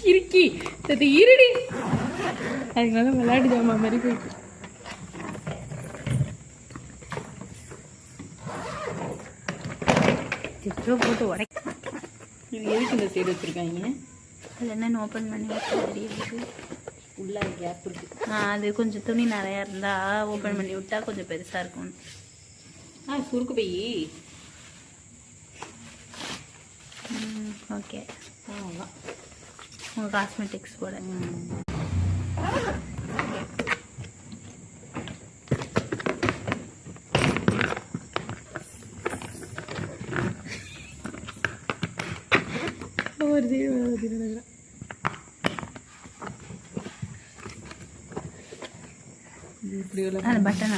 கிறுக்கி சரி இருடி. அதுனால விளையாட்டு ஜாமா மாதிரி போயிட்டு போட்டு உடைக்க. இது எதுக்கு இந்த சைடு வச்சுருக்காங்க? அதில் என்னென்னு ஓப்பன் பண்ணி தெரியுது. உள்ளே கேப் இருக்கு. அது கொஞ்சம் துணி நிறையா இருந்தால் ஓப்பன் பண்ணி விட்டா கொஞ்சம் பெருசாக இருக்கும். சுருக்கு போய் ஓகே. அவ்வளோதான் உங்கள் காஸ்மெட்டிக்ஸ் போட. ஒரு பட்டன்